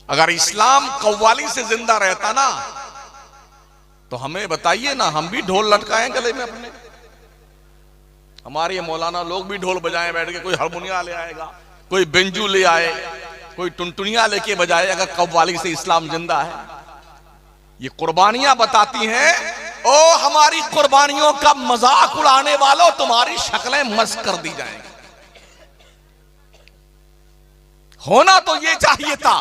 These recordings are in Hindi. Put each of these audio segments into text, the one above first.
अगर इस्लाम कव्वाली से जिंदा रहता ना तो हमें बताइए ना, हम भी ढोल लटकाएं गले में अपने। हमारे ये मौलाना लोग भी ढोल बजाएं बैठ के, कोई हारमोनिया ले आएगा, कोई बेंजू ले आए, कोई टुनटुनिया लेके बजाए, अगर कव्वाली से इस्लाम जिंदा है। ये कुर्बानियां बताती हैं, ओ हमारी कुर्बानियों का मजाक उड़ाने वालों, तुम्हारी शक्लें मस्क कर दी जाएंगी। होना तो ये चाहिए था,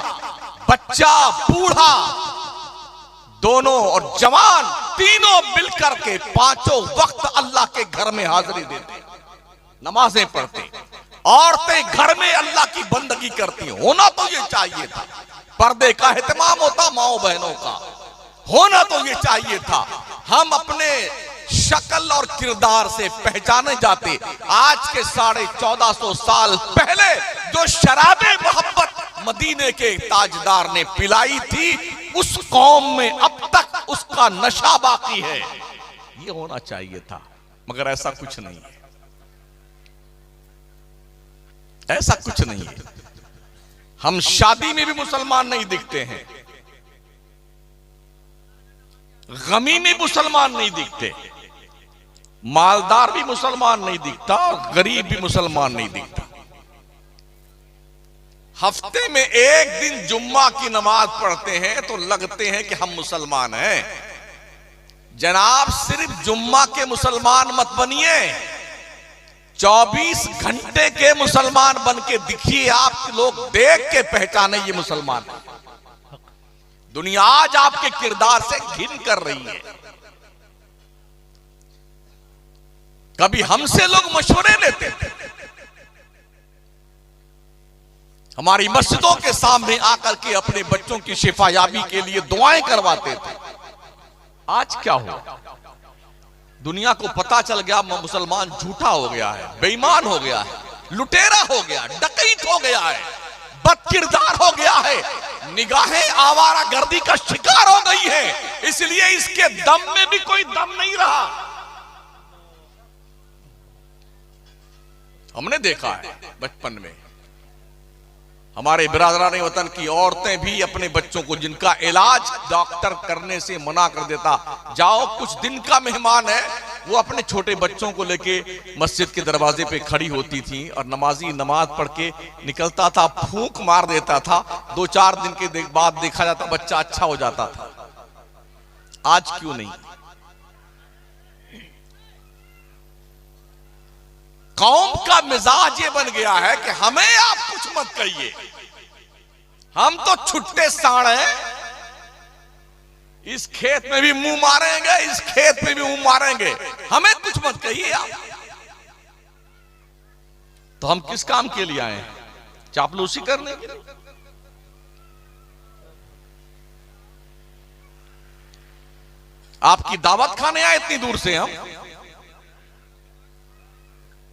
बच्चा बूढ़ा दोनों और जवान तीनों मिलकर के पांचों वक्त अल्लाह के घर में हाजिरी देते, नमाजें पढ़ते, औरतें घर में अल्लाह की बंदगी करती। होना तो ये चाहिए था, पर्दे का एहतमाम होता माओ बहनों का। होना तो ये चाहिए था, हम अपने शक्ल और किरदार से पहचाने जाते। आज के 1450 साल पहले जो शराबे मोहब्बत मदीने के ताजदार ने पिलाई थी, उस कौम में अब तक उसका नशा बाकी है। ये होना चाहिए था, मगर ऐसा कुछ नहीं है, ऐसा कुछ नहीं है। हम शादी में भी मुसलमान नहीं दिखते हैं, गमी में मुसलमान नहीं दिखते, मालदार भी मुसलमान नहीं दिखता और गरीब भी मुसलमान नहीं दिखता। हफ्ते में एक दिन जुम्मा की नमाज पढ़ते हैं तो लगते हैं कि हम मुसलमान हैं। जनाब, सिर्फ जुम्मा के मुसलमान मत बनिए, 24 घंटे के मुसलमान बन के दिखिए। आप लोग देख के पहचाने ये मुसलमान है। दुनिया आज आपके किरदार से घिन कर रही है। कभी हमसे लोग मशवरे लेते थे, हमारी मस्जिदों के सामने आकर के अपने बच्चों की शिफायाबी के लिए दुआएं करवाते थे। आज क्या हो, दुनिया को पता चल गया मुसलमान झूठा हो गया है, बेईमान हो गया है, लुटेरा हो गया, डकैत हो गया है, बदकिरदार हो गया है, निगाहें आवारा गर्दी का शिकार हो गई है। इसलिए इसके दम में भी कोई दम नहीं रहा। हमने देखा है बचपन में, हमारे बिरादरान वतन की औरतें भी अपने बच्चों को, जिनका इलाज डॉक्टर करने से मना कर देता, जाओ कुछ दिन का मेहमान है, वो अपने छोटे बच्चों को लेके मस्जिद के दरवाजे पे खड़ी होती थी और नमाजी नमाज पढ़ के निकलता था, फूंक मार देता था, 2-4 दिन के बाद देखा जाता बच्चा अच्छा हो जाता था। आज क्यों नहीं? कौम का मिजाज ये बन गया है कि हमें आप कुछ मत कहिए, हम तो छुट्टे सांड हैं, इस खेत में भी मुंह मारेंगे, इस खेत में भी मुंह मारेंगे, हमें कुछ मत कहिए आप। तो हम किस काम के लिए आए हैं? चापलूसी करने के लिए? आपकी दावत खाने आए इतनी दूर से हम?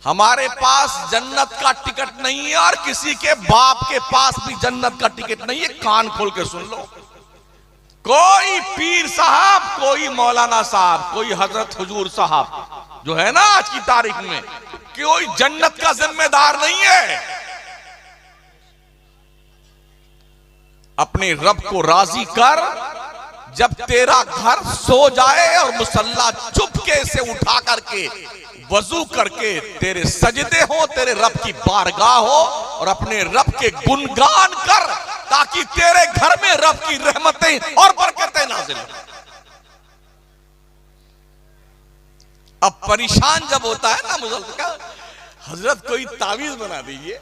हमारे पास जन्नत का टिकट नहीं है और किसी के बाप के पास भी जन्नत का टिकट नहीं है। कान खोल के सुन लो, कोई पीर साहब, कोई मौलाना साहब, कोई हजरत हुजूर साहब जो है ना आज की तारीख में, कोई जन्नत का जिम्मेदार नहीं है। अपने रब को राजी कर, जब तेरा घर सो जाए और मुसल्ला चुपके से उठा करके वजू करके तेरे सजदे हो, तेरे रब की बारगाह हो और अपने रब के गुणगान कर, ताकि तेरे घर में रब की रहमतें और बरकतें नाज़िल हो। अब परेशान जब होता है ना मुसलमान, हजरत कोई तावीज बना दीजिए।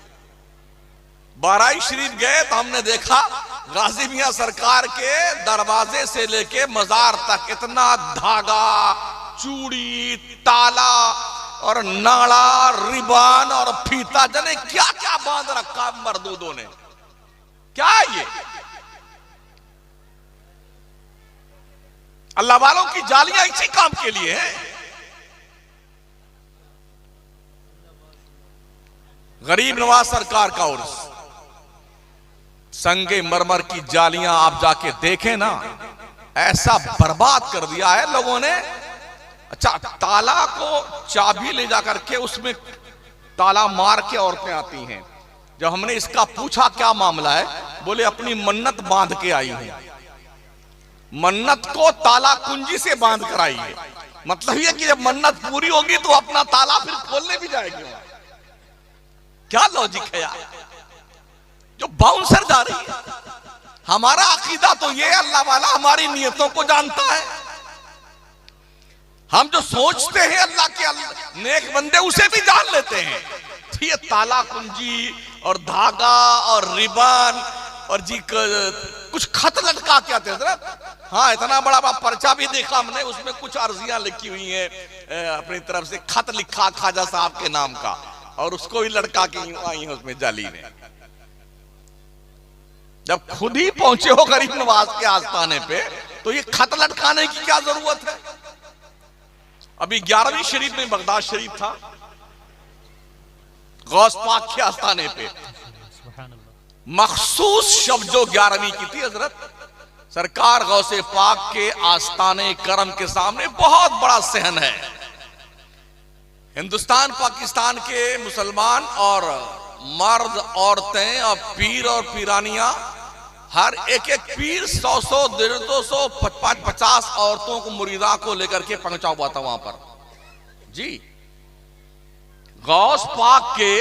बाराई शरीफ गए तो हमने देखा गाजी मियां सरकार के दरवाजे से लेके मजार तक इतना धागा, चूड़ी, ताला और नाड़ा, रिबान और फीता, जने क्या क्या बांध रखा मर्दूदों ने। क्या ये अल्लाह वालों की जालियां इसी काम के लिए हैं। गरीब नवाज सरकार का उर्स, संगे मरमर की जालियां आप जाके देखें ना, ऐसा बर्बाद कर दिया है लोगों ने। अच्छा, ताला को चाबी ले जाकर के उसमें ताला मार के औरतें आती हैं, जब हमने इसका पूछा क्या मामला है, बोले अपनी मन्नत बांध के आई हूं। मन्नत को ताला कुंजी से बांध कर आई है। मतलब ये कि जब मन्नत पूरी होगी तो अपना ताला फिर खोलने भी जाएगी। क्या लॉजिक है यार, जो बाउंसर जा रही है। हमारा अकीदा तो ये, अल्लाह वाला हमारी नियतों को जानता है। हम जो सोचते हैं अल्लाह के नेक बंदे उसे भी जान लेते हैं। तो ये ताला कुंजी और धागा और रिबन और जी कुछ खत लटका क्या थे जरा। हाँ, इतना बड़ा पर्चा भी देखा हमने, उसमें कुछ अर्जियां लिखी हुई हैं, अपनी तरफ से खत लिखा ख्वाजा साहब के नाम का, और उसको भी लटका के आई है उसमें जाली ने। जब खुद ही पहुंचे हो गरीब नवाज के आस्थाने पे, तो ये खत लटकाने की क्या जरूरत है। अभी 11वीं शरीफ में बगदाद शरीफ था, गौस पाक के आस्थाने पे मखसूस शब जो 11वीं की थी हजरत सरकार गौसे पाक के आस्थाने करम के सामने बहुत बड़ा सहन है। हिंदुस्तान पाकिस्तान के मुसलमान और मर्द, औरतें और पीर और पीरानियां, हर एक पीर 100-100, 150-200, 50 औरतों को, मुरीदा को लेकर के पहुंचा हुआ था वहां पर जी। गौस पाक के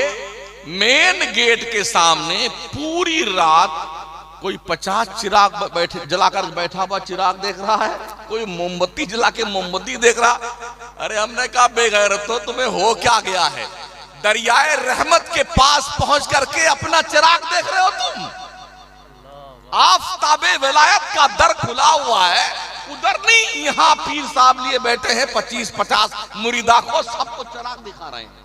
मेन गेट के सामने पूरी रात कोई 50 चिराग जलाकर बैठा हुआ चिराग देख रहा है, कोई मोमबत्ती जला के मोमबत्ती देख रहा। अरे हमने कहा बेगैरत हो, तुम्हें हो क्या गया है। दरियाए रहमत के पास पहुंच करके अपना चिराग देख रहे हो तुम। आफताबे विलायत का दर खुला हुआ है, उधर नहीं, यहां पीर साहब लिए बैठे हैं 25-50 मुरीदा को, सबको चिराग दिखा रहे हैं।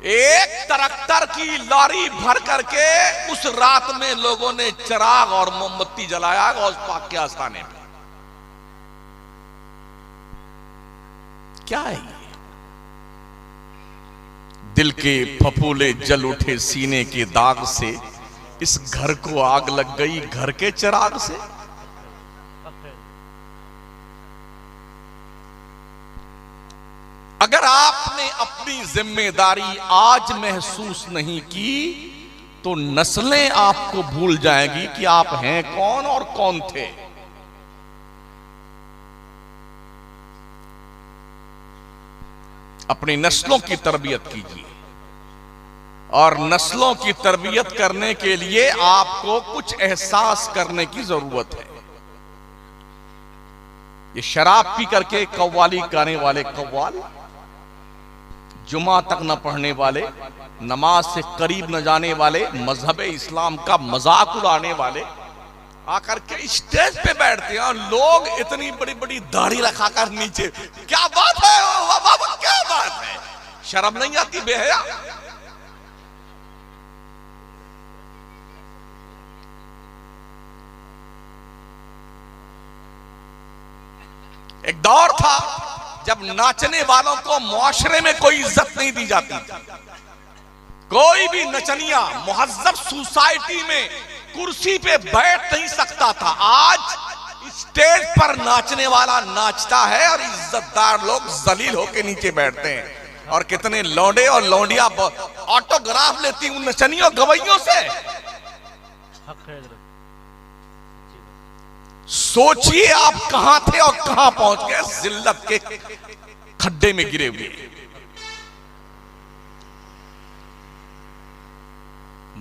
एक ट्रैक्टर की लॉरी भर करके उस रात में लोगों ने चिराग और मोमबत्ती जलाया गौस पाक के आस्थाने पे। क्या है ये? दिल के फफूले जल उठे सीने के दाग से, इस घर को आग लग गई घर के चिराग से। अगर आपने अपनी जिम्मेदारी आज महसूस नहीं की तो नस्लें आपको भूल जाएंगी कि आप हैं कौन और कौन थे। अपनी नस्लों की तरबियत कीजिए, और नस्लों की तरबियत करने के लिए आपको कुछ एहसास करने की जरूरत है। ये शराब पी करके कव्वाली गाने वाले कव्वाल, जुमा तक न पढ़ने वाले, नमाज से करीब न जाने वाले, मजहब इस्लाम का मजाक उड़ाने वाले आकर के स्टेज पे बैठते हैं, और लोग इतनी बड़ी बड़ी दाढ़ी रखाकर नीचे। क्या बात है बाबा, क्या बात है, शर्म नहीं आती बेहया। एक दौर था जब नाचने वालों को मुआशरे में कोई इज्जत नहीं दी जाती थी। कोई भी नचनिया मुहज्जब सोसाइटी में कुर्सी पे बैठ नहीं सकता था। आज स्टेज पर नाचने वाला नाचता है और इज्जतदार लोग जलील होके नीचे बैठते हैं। और कितने लौंडे और लौंडिया ऑटोग्राफ लेती उन नचनियों गवैयों से। सोचिए आप कहां थे और कहां पहुंच गए, जिल्लत के खड्डे में गिरे हुए।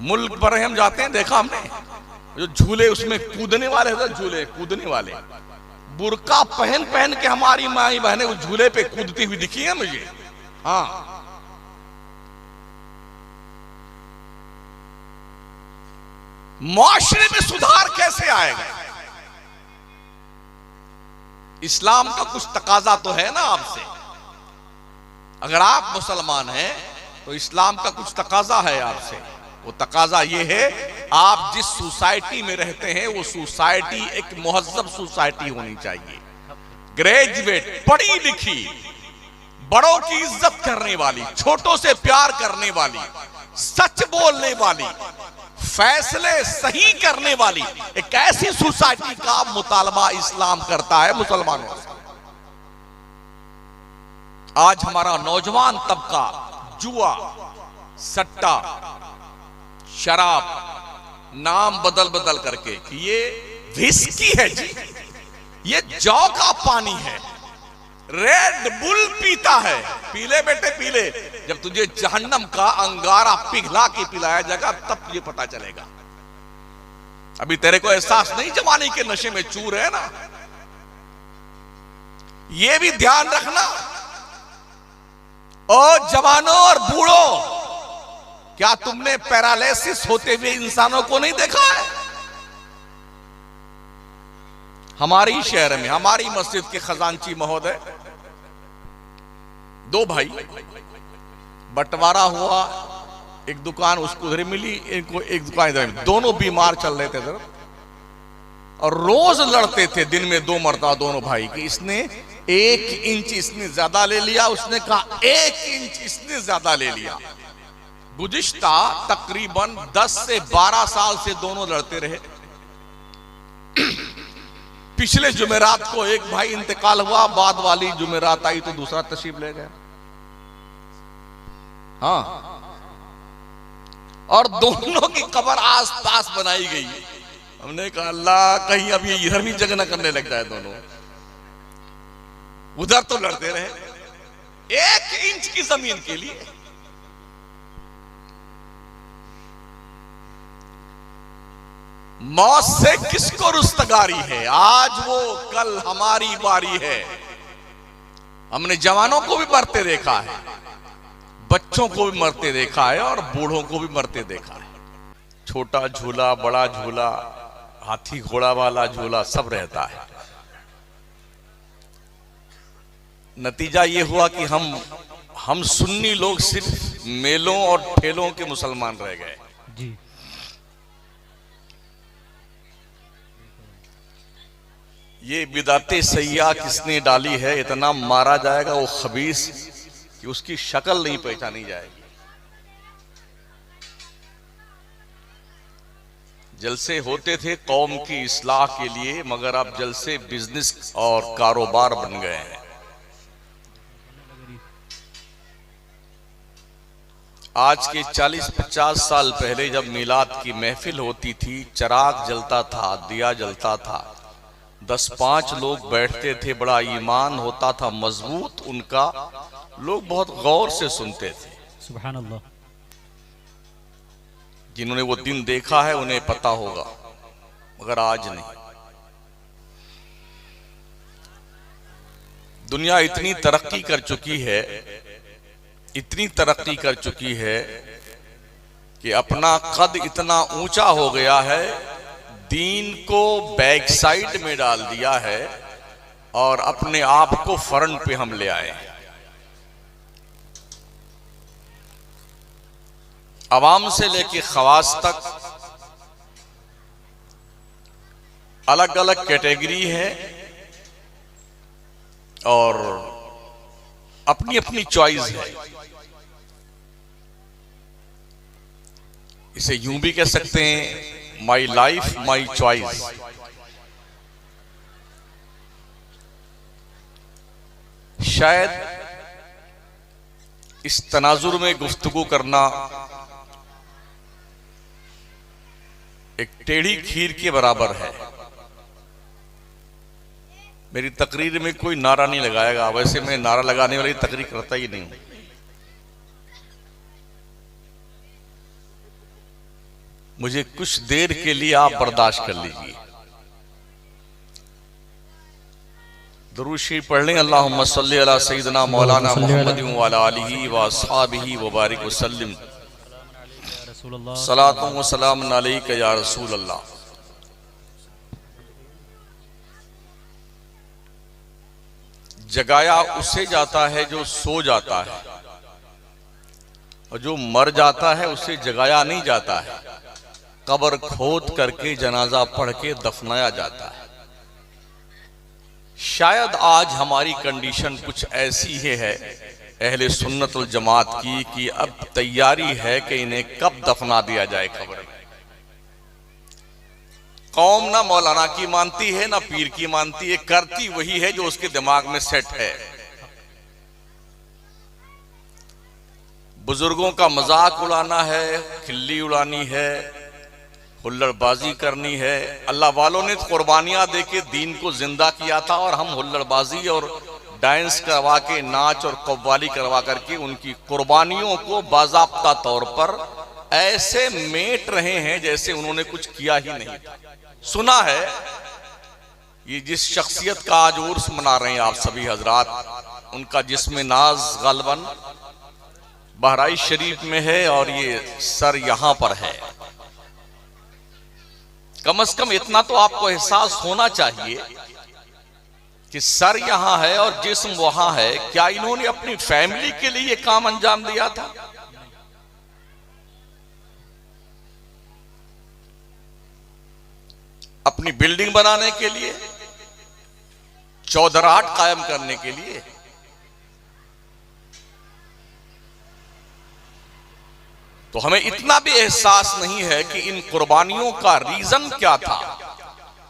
मुल्क पर हम जाते हैं, देखा हमने जो झूले उसमें कूदने वाले थे, झूले कूदने वाले बुर्का पहन पहन के हमारी माई बहनें उस झूले पे कूदती हुई दिखी है मुझे। हाँ, मुआशरे में सुधार कैसे आएगा? इस्लाम का कुछ तकाजा तो है ना आपसे। अगर आप मुसलमान हैं तो इस्लाम का कुछ तकाजा है आपसे। वो तकाजा ये है, आप जिस सोसाइटी में रहते हैं वो सोसाइटी एक मुहज्जब सोसाइटी होनी चाहिए। ग्रेजुएट, पढ़ी लिखी, बड़ों की इज्जत करने वाली, छोटों से प्यार करने वाली, सच बोलने वाली, फैसले सही करने वाली एक ऐसी सोसाइटी का मुतालबा इस्लाम करता है मुसलमानों से। आज हमारा नौजवान तबका जुआ, सट्टा, शराब, नाम बदल बदल करके कि ये विस्की है जी, ये जौ का पानी है, रेड बुल पीता है। पीले बेटे पीले, जब तुझे जहन्नम का अंगारा पिघला के पिलाया जाएगा तब तुझे पता चलेगा। अभी तेरे को एहसास नहीं, जवानी के नशे में चूर है ना। ये भी ध्यान रखना। और जवानों और बूढ़ों, क्या तुमने पैरालिसिस होते हुए इंसानों को नहीं देखा है? हमारी शहर में, हमारी मस्जिद के खजांची महोदय, दो भाई, बंटवारा हुआ, एक दुकान उसको उधर मिली, इनको एक दुकान इधर मिली, दोनों बीमार चल रहे थे इधर, और रोज लड़ते थे दिन में 2 मरतबा दोनों भाई कि इसने 1 इंच इसने ज्यादा ले लिया, उसने कहा 1 इंच इसने ज्यादा ले लिया। गुज़िश्ता तकरीबन 10 से 12 साल से दोनों लड़ते रहे। पिछले जुमेरात को एक भाई इंतकाल हुआ, बाद वाली जुमेरात आई तो दूसरा तशरीफ ले गया। हाँ, और दोनों की कब्र आस पास बनाई गई। हमने कहा अल्लाह कहीं अब ये इधर भी जगह न करने लग जाए दोनों। उधर तो लड़ते रहे 1 इंच की जमीन के लिए। मौत से किसको रुस्तगारी है? आज वो, कल हमारी बारी है। हमने जवानों को भी मरते देखा है, बच्चों को भी मरते देखा है, और बूढ़ों को भी मरते देखा है। छोटा झूला, बड़ा झूला, हाथी घोड़ा वाला झूला, सब रहता है। नतीजा ये हुआ कि हम सुन्नी लोग सिर्फ मेलों और ठेलों के मुसलमान रह गए जी। ये बिदाते सैया किसने डाली है, इतना मारा जाएगा वो खबीस कि उसकी शक्ल नहीं पहचानी जाएगी। जलसे होते थे कौम की इस्लाह के लिए, मगर अब जलसे बिजनेस और कारोबार बन गए हैं। आज के 40-50 साल पहले जब मिलाद की महफिल होती थी, चिराग जलता था, दिया जलता था, 10-5 लोग बैठते थे, बड़ा ईमान होता था मजबूत उनका, लोग बहुत गौर से सुनते थे। सुभान अल्लाह। जिन्होंने वो दिन देखा है उन्हें पता होगा, मगर आज नहीं। दुनिया इतनी तरक्की कर चुकी है, इतनी तरक्की कर चुकी है कि अपना कद इतना ऊंचा हो गया है, दीन को बैक साइड में डाल दिया है और अपने आप को फ्रंट पे हम ले आए। अवाम से लेके खवास तक अलग अलग कैटेगरी है और अपनी अपनी चॉइस है। इसे यूं भी कह सकते हैं, माई लाइफ माई चॉइस। शायद इस तनाजुर में गुफ्तगू करना एक टेढ़ी खीर के बराबर है। मेरी तकरीर में कोई नारा नहीं लगाएगा, वैसे मैं नारा लगाने वाली तकरीर करता ही नहीं। मुझे कुछ देर के लिए आप बर्दाश्त कर लीजिए। दुरूद शरीफ पढ़ लें। अल्लाहुम्मा सल्ली अला सय्यिदना मौलाना मुहम्मदिन व अला आलिहि व अस्हाबिहि व बारिक वसल्लिम। सलातुं व सलामुन अलैका या रसूल अल्लाह। जगाया उसे जाता है जो सो जाता है, और जो मर जाता है उसे जगाया नहीं जाता है। कब्र खोद करके जनाजा पढ़ के दफनाया जाता है। शायद आज हमारी कंडीशन कुछ ऐसी ही है अहले सुन्नत वल जमात की कि अब तैयारी है कि इन्हें कब दफना दिया जाए कब्र में। कौम ना मौलाना की मानती है ना पीर की मानती है, करती वही है जो उसके दिमाग में सेट है। बुजुर्गों का मजाक उड़ाना है, खिल्ली उड़ानी है, हुल्लड़बाजी करनी है। अल्लाह वालों ने कुर्बानियां देके दीन को जिंदा किया था और हम हुल्लड़बाजी और डांस करवा के, नाच और कव्वाली करवा करके उनकी कुर्बानियों को बाज़ाब्ता तौर पर ऐसे मेट रहे हैं जैसे उन्होंने कुछ किया ही नहीं था। सुना है ये जिस शख्सियत का आज उर्स मना रहे हैं आप सभी हजरात, उनका जिस्म नाज गालिबन बहराइच शरीफ में है और ये सर यहां पर है। कम से कम इतना तो आपको एहसास होना चाहिए कि सर यहां है और जिस्म वहां है। क्या इन्होंने अपनी फैमिली के लिए ये काम अंजाम दिया था? अपनी बिल्डिंग बनाने के लिए, चौधराहट कायम करने के लिए? तो हमें इतना भी एहसास नहीं है कि इन कुर्बानियों का रीजन क्या था।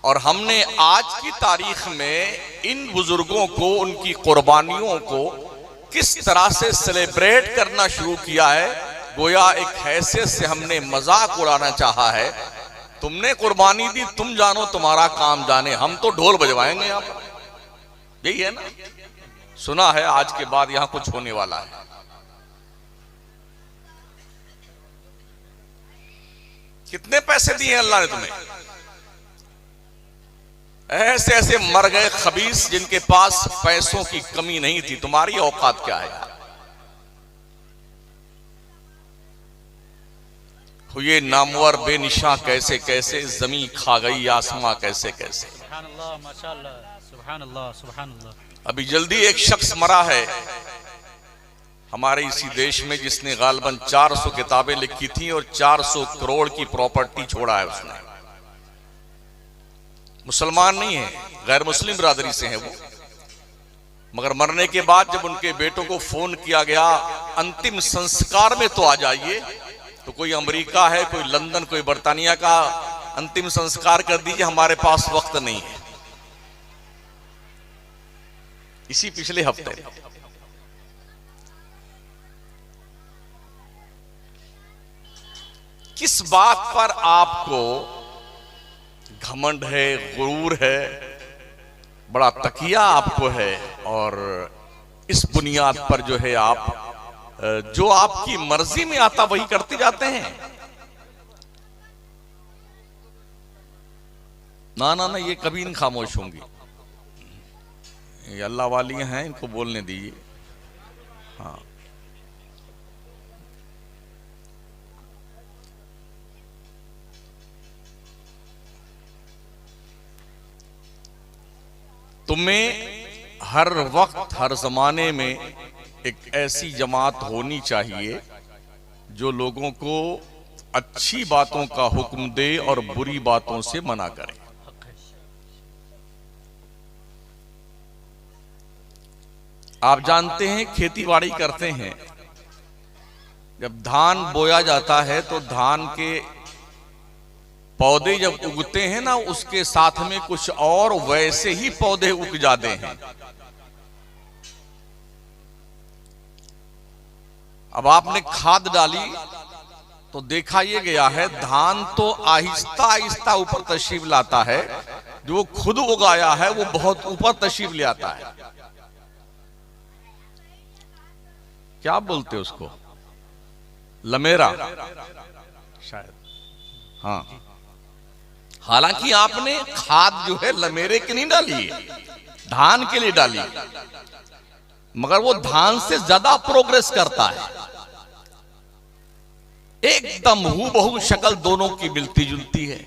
और हमने आज की तारीख में इन बुजुर्गों को, उनकी कुर्बानियों को किस तरह से सेलिब्रेट करना शुरू किया है, गोया एक हैसियत से हमने मजाक उड़ाना चाहा है। तुमने कुर्बानी दी, तुम जानो तुम्हारा काम जाने, हम तो ढोल बजवाएंगे आप। यही है ना? सुना है आज के बाद यहां कुछ होने वाला है। कितने पैसे दिए अल्लाह ने तुम्हें? ऐसे ऐसे मर गए खबीस जिनके पास पैसों की कमी नहीं थी। तुम्हारी औकात क्या है? हुए नामवर बेनिशा कैसे कैसे, जमी खा गई आसमां कैसे कैसे। सुभान अल्लाह, माशाअल्लाह, सुभान अल्लाह, सुभान अल्लाह। अभी जल्दी एक शख्स मरा है हमारे इसी देश में जिसने गालिबन 400 किताबें लिखी थी और 400 करोड़ की प्रॉपर्टी छोड़ा है उसने। मुसलमान नहीं है, गैर मुस्लिम बिरादरी से है वो। मगर मरने के बाद जब उनके बेटों को फोन किया गया अंतिम संस्कार में तो आ जाइए, तो कोई अमेरिका है, कोई लंदन, कोई बर्तानिया का अंतिम संस्कार कर दीजिए, हमारे पास वक्त नहीं है। इसी पिछले हफ्ते किस बात पर आपको घमंड है, गुरूर है, बड़ा तकिया आपको है, और इस बुनियाद पर जो है आप जो आपकी मर्जी में आता वही करते जाते हैं? ना ना ना, ये कभी नहीं खामोश होंगी। ये अल्लाह वाली हैं, इनको बोलने दीजिए। हाँ, तुम्हें हर वक्त हर जमाने में एक ऐसी जमात होनी चाहिए जो लोगों को अच्छी बातों का हुक्म दे और बुरी बातों से मना करे। आप जानते हैं खेती बाड़ी करते हैं, जब धान बोया जाता है तो धान के पौधे जब उगते हैं ना, उसके साथ में कुछ और वैसे ही पौधे उग जाते हैं। अब आपने खाद डाली तो देखा यह गया है धान तो आहिस्ता आहिस्ता ऊपर तशरीफ लाता है, जो खुद उगाया है वो बहुत ऊपर तशरीफ ले आता है। क्या बोलते उसको? लमेरा शायद। हाँ, हालांकि आपने खाद जो है लमेरे के नहीं डाली है, धान के लिए डाली, मगर वो धान से ज्यादा प्रोग्रेस करता है। एकदम हूबहू शक्ल दोनों की मिलती जुलती है।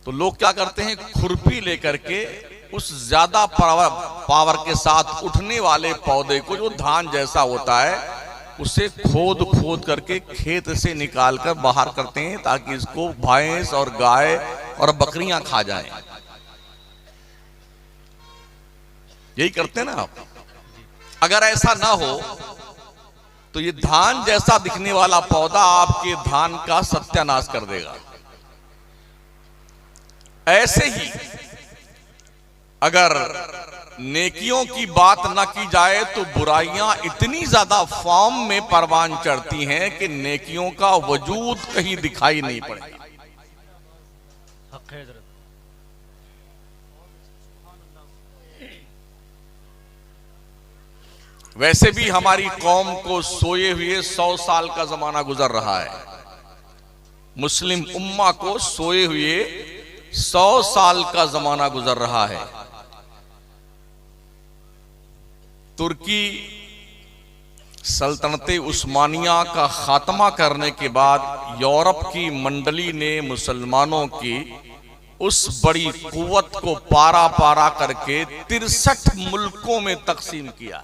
तो लोग क्या करते हैं, खुरपी लेकर के उस ज्यादा पावर के साथ उठने वाले पौधे को, जो धान जैसा होता है, उसे खोद खोद करके खेत से निकाल कर बाहर करते हैं ताकि इसको भैंस और गाय और बकरियां खा जाएं। यही करते हैं ना आप। अगर ऐसा ना हो तो ये धान जैसा दिखने वाला पौधा आपके धान का सत्यानाश कर देगा। ऐसे ही अगर नेकियों की बात न की जाए तो बुराइयां इतनी ज्यादा फॉर्म में परवान चढ़ती हैं कि नेकियों का वजूद कहीं दिखाई नहीं पड़ेगा। हक है हजरत। वैसे भी हमारी कौम को सोए हुए 100 साल का जमाना गुजर रहा है। मुस्लिम उम्मा को सोए हुए 100 साल का जमाना गुजर रहा है। तुर्की सल्तनत उस्मानिया का खात्मा करने के बाद यूरोप की मंडली ने मुसलमानों की उस बड़ी कुव्वत को पारा पारा करके 63 मुल्कों में तकसीम किया।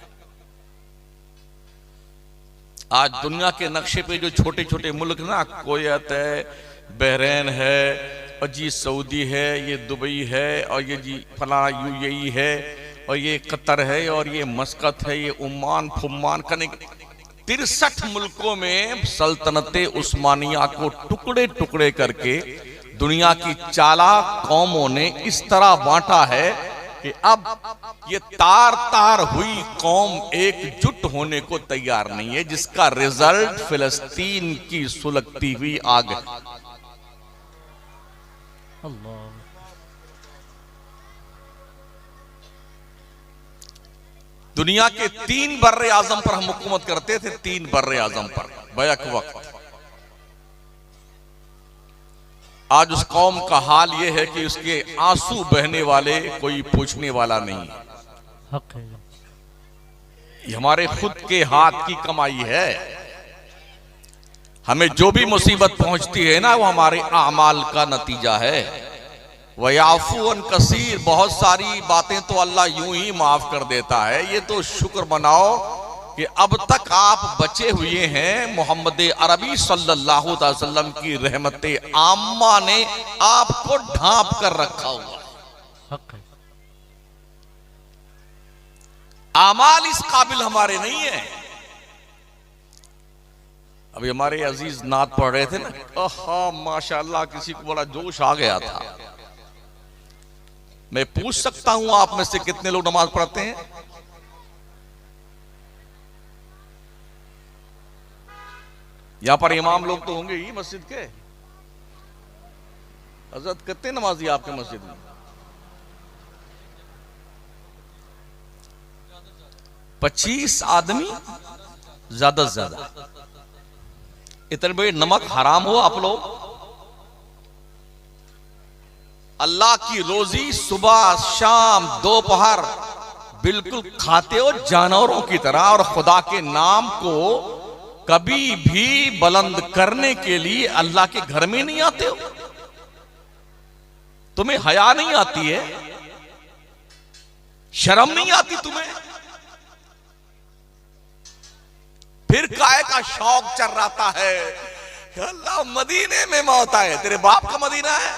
आज दुनिया के नक्शे पे जो छोटे छोटे मुल्क ना, कुवैत है, बहरीन है, और जी सऊदी है, ये दुबई है, और ये जी फलाना यूएई है, और ये कतर है, और ये मस्कत है, ये उम्मान फुम्मान करने 63 मुल्कों में सल्तनत उस्मानिया को टुकड़े टुकड़े करके दुनिया की चालाक कौमों ने इस तरह बांटा है कि अब ये तार तार हुई कौम एकजुट होने को तैयार नहीं है, जिसका रिजल्ट फिलिस्तीन की सुलगती हुई आग है। अल्लाह। दुनिया के 3 बर्रे आजम पर हम हुकूमत करते थे, 3 बर्रे आजम पर बैक वक्त। आज उस कौम का हाल यह है कि उसके आंसू बहने वाले कोई पूछने वाला नहीं। हक है। ये हमारे खुद के हाथ की कमाई है। हमें जो भी मुसीबत पहुंचती है ना, वो हमारे आमाल का नतीजा है। वयाफून कसीर, बहुत सारी बातें तो अल्लाह यूं ही माफ कर देता है। ये तो शुक्र मनाओ कि अब तक आप बचे हुए हैं। मोहम्मद अरबी सल्लल्लाहु अलैहि वसल्लम की रहमते आम्मा ने आपको ढांप कर रखा हुआ है। हक है। आमाल इस काबिल हमारे नहीं है। अभी हमारे अजीज नात पढ़ रहे थे ना, हाँ माशाल्लाह, किसी को बड़ा जोश आ गया था। मैं पूछ सकता हूं आप में से कितने लोग नमाज पढ़ते हैं? यहां पर इमाम लोग तो होंगे ही मस्जिद के। हजरत कितने नमाजी आपके मस्जिद में? 25 आदमी ज्यादा से ज्यादा। इतने बड़े नमक हराम हो आप लोग। अल्लाह की रोजी सुबह शाम दोपहर बिल्कुल खाते हो जानवरों की तरह, और खुदा के नाम को कभी भी बुलंद करने के लिए अल्लाह के घर में नहीं आते हो। तुम्हें हया नहीं आती है? शर्म नहीं आती तुम्हें? फिर काय का शौक चल रहा है कि अल्लाह मदीने में मौत आए। तेरे बाप का मदीना है?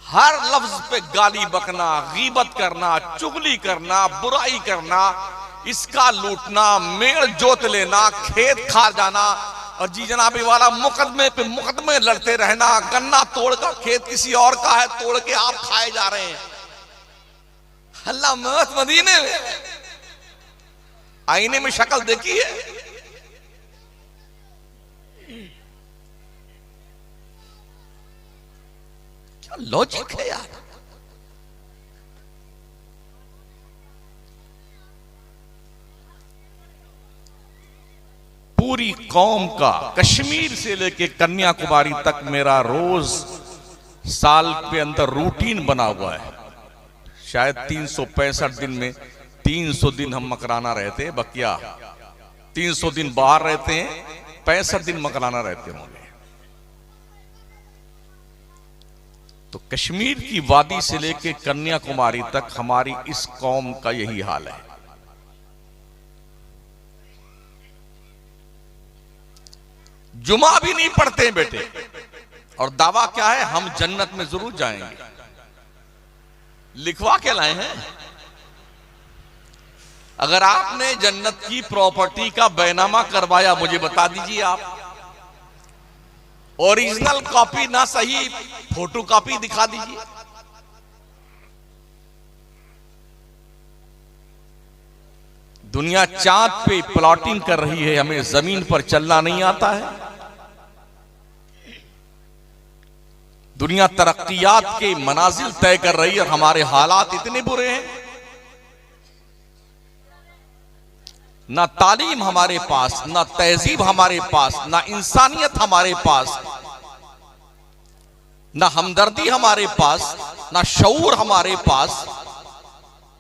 हर लफ्ज पे गाली बकना, गीबत करना, चुगली करना, बुराई करना, इसका लूटना, मेड़ जोत लेना, खेत खा जाना, और जी जनाबे वाला मुकदमे पे मुकदमे लड़ते रहना। गन्ना तोड़ का खेत किसी और का है, तोड़ के आप खाए जा रहे हैं। अल्लाह मौत मदीने में। आईने में शक्ल देखी है? क्या लॉजिक है यार? पूरी कौम का कश्मीर से लेके कन्याकुमारी तक मेरा रोज साल के अंदर रूटीन बना हुआ है। शायद 365 दिन में 300 दिन हम मकराना रहते हैं, बकिया 300 दिन बाहर रहते हैं, 65 दिन मकराना रहते होंगे। तो कश्मीर की वादी से लेके कन्याकुमारी तक हमारी इस कौम का यही हाल है। जुमा भी नहीं पढ़ते हैं बेटे, और दावा क्या है? हम जन्नत में जरूर जाएंगे। लिखवा के लाए हैं। अगर आपने जन्नत की प्रॉपर्टी का बैनामा करवाया, मुझे बता दीजिए आप। ओरिजिनल कॉपी ना सही फोटो कॉपी दिखा दीजिए। दुनिया चांद पे प्लॉटिंग कर रही है, हमें जमीन पर चलना नहीं आता है। दुनिया तरक्कियात के मनाजिल तय कर रही है और हमारे हालात इतने बुरे हैं। ना तालीम हमारे पास, ना तहजीब हमारे पास, ना इंसानियत हमारे पास, ना हमदर्दी हमारे पास, ना शऊर हमारे पास।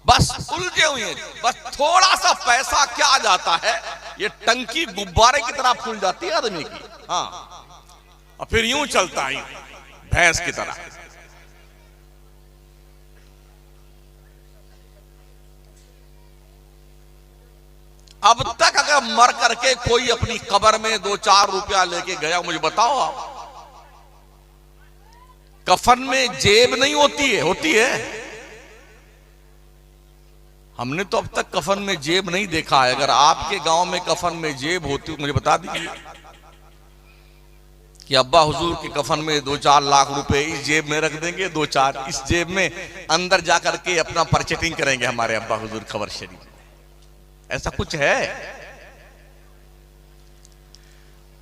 बस उलझे हुए हैं। बस थोड़ा सा पैसा क्या आ जाता है, ये टंकी गुब्बारे की तरह फूल जाती है आदमी की। हाँ, और फिर यूं चलता है भैंस की तरह। अब तक अगर मर करके कोई अपनी कब्र में 2-4 रुपया लेके गया, मुझे बताओ आप। कफन में जेब नहीं होती है? होती है। हमने तो अब तक कफन में जेब नहीं देखा है। अगर आपके गांव में कफन में जेब होती मुझे बता दीजिए कि अब्बा हुजूर के कफन में 2-4 लाख रुपए इस जेब में रख देंगे, 2-4 इस जेब में अंदर जाकर के अपना परचेटिंग करेंगे हमारे अब्बा हुजूर खबर शरीफ। ऐसा कुछ है?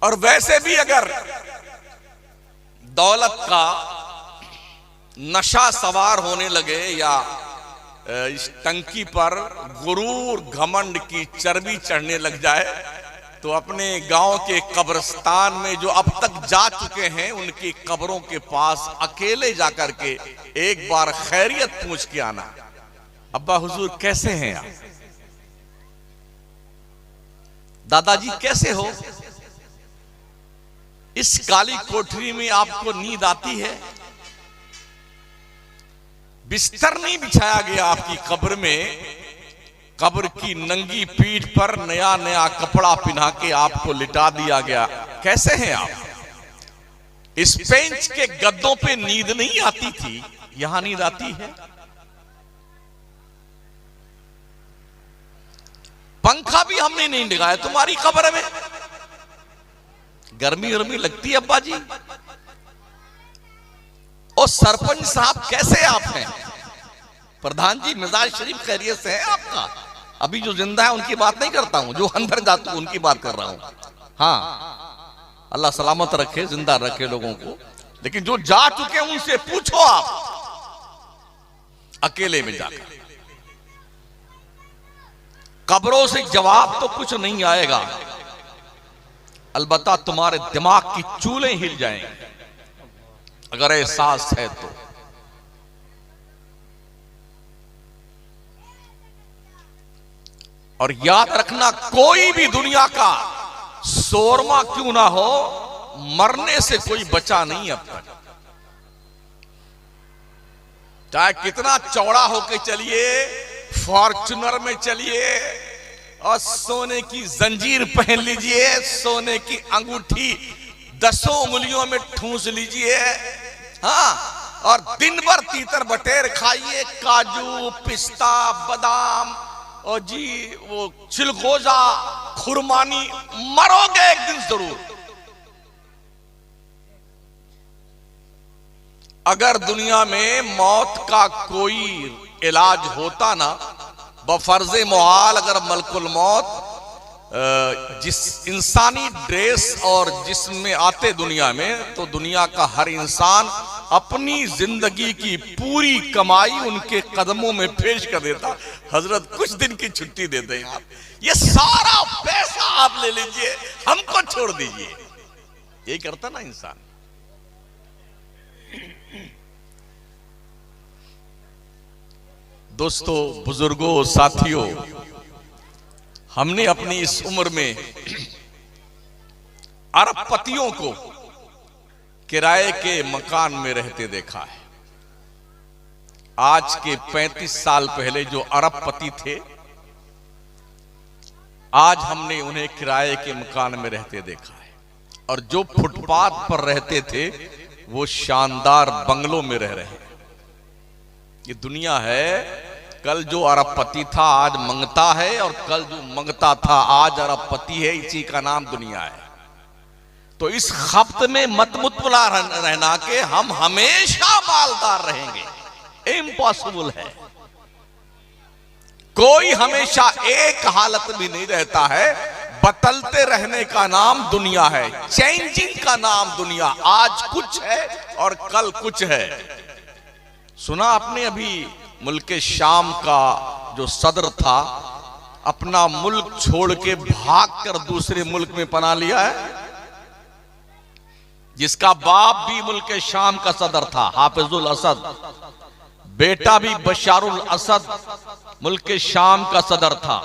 और वैसे भी अगर दौलत का नशा सवार होने लगे या इस टंकी पर गुरूर घमंड की चर्बी चढ़ने लग जाए, तो अपने गांव के कब्रिस्तान में जो अब तक जा चुके हैं उनकी कब्रों के पास अकेले जाकर के एक बार खैरियत पूछ के आना, अब्बा हुजूर कैसे हैं आप, दादाजी कैसे हो, इस काली कोठरी में आपको नींद आती है, बिस्तर नहीं बिछाया गया आपकी कब्र में, कब्र की नंगी पीठ पर नया नया कपड़ा पहना के आपको लिटा दिया गया, कैसे हैं आप? इस बेंच के गद्दों पे नींद नहीं आती थी, यहां नींद आती है। पंखा भी हमने नहीं लगाया तुम्हारी कब्र में, गर्मी गर्मी लगती है अब्बा जी। और सरपंच साहब कैसे आप हैं? प्रधान जी मिजाज शरीफ खैरियत से है आपका? अभी जो जिंदा है उनकी बात नहीं करता हूं, जो अंदर जाते उनकी बात कर रहा हूं। हाँ, अल्लाह सलामत रखे, जिंदा रखे लोगों को। लेकिन जो जा चुके हैं उनसे पूछो आप, अकेले में जाकर। कब्रों से जवाब तो कुछ नहीं आएगा, अलबत्ता तुम्हारे दिमाग की चूलें हिल जाएंगे अगर एहसास है तो। और याद रखना, कोई भी दुनिया का शोरमा क्यों ना हो, मरने से कोई बचा नहीं अब तक। चाहे कितना चौड़ा होके चलिए, फॉर्च्यूनर में चलिए और सोने की जंजीर पहन लीजिए, सोने की अंगूठी 10 उंगलियों में ठूंस लीजिए, हाँ, और दिन भर तीतर बटेर खाइए, काजू पिस्ता बादाम और जी वो चिलगोजा खुरमानी, मरोगे एक दिन जरूर। अगर दुनिया में मौत का कोई इलाज होता ना, बफर्जे मुहाल अगर मलकुल मौत जिस इंसानी ड्रेस और जिसमें आते दुनिया में, तो दुनिया का हर इंसान अपनी जिंदगी की पूरी कमाई उनके कदमों में पेश कर देता, हजरत कुछ दिन की छुट्टी दे दें आप, ये सारा पैसा आप ले लीजिए, हमको छोड़ दीजिए। यही करता ना इंसान। दोस्तों, बुजुर्गों, साथियों, हमने अपनी इस उम्र में अरबपतियों को किराए के मकान में रहते देखा है। आज के 35 साल पहले जो अरबपति थे, आज हमने उन्हें किराए के मकान में रहते देखा है। और जो फुटपाथ पर रहते थे वो शानदार बंगलों में रह रहे हैं। ये दुनिया है। कल जो अरबपति था आज मंगता है, और कल जो मंगता था आज अरबपति है। इसी का नाम दुनिया है। तो इस खप्त में मत मुतला रहना कि हम हमेशा मालदार रहेंगे, इम्पॉसिबल है। कोई हमेशा एक हालत भी नहीं रहता है। बदलते रहने का नाम दुनिया है, चेंजिंग का नाम दुनिया। आज कुछ है और कल कुछ है। सुना आपने अभी मुल्क शाम का जो सदर था, अपना मुल्क छोड़ के भागकर दूसरे मुल्क में पनाह लिया है, जिसका बाप भी मुल्क शाम का सदर था, हाफिजुल असद, बेटा भी बशारुल असद मुल्क शाम का सदर था।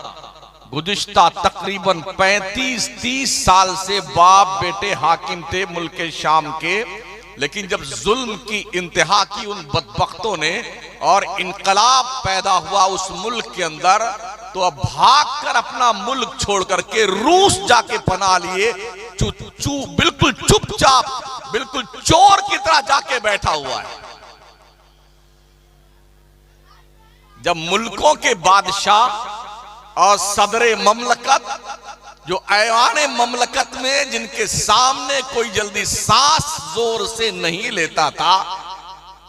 गुज़िश्ता तकरीबन 35-30 साल से बाप बेटे हाकिम थे मुल्क शाम के। लेकिन जब जुल्म की इंतहा की उन बदबख्तों ने और इनकलाब पैदा हुआ उस मुल्क के अंदर, तो अब भागकर अपना मुल्क छोड़ करके रूस जाके पनाह लिए, बिल्कुल चुपचाप, बिल्कुल चोर की तरह जाके बैठा हुआ है। जब मुल्कों के बादशाह और सदरे ममलकत, जो ऐवाने ममलकत में जिनके सामने कोई जल्दी सांस जोर से नहीं लेता था,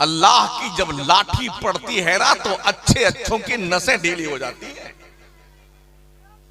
अल्लाह की जब लाठी पड़ती है ना तो अच्छे अच्छों की नसें ढीली हो जाती।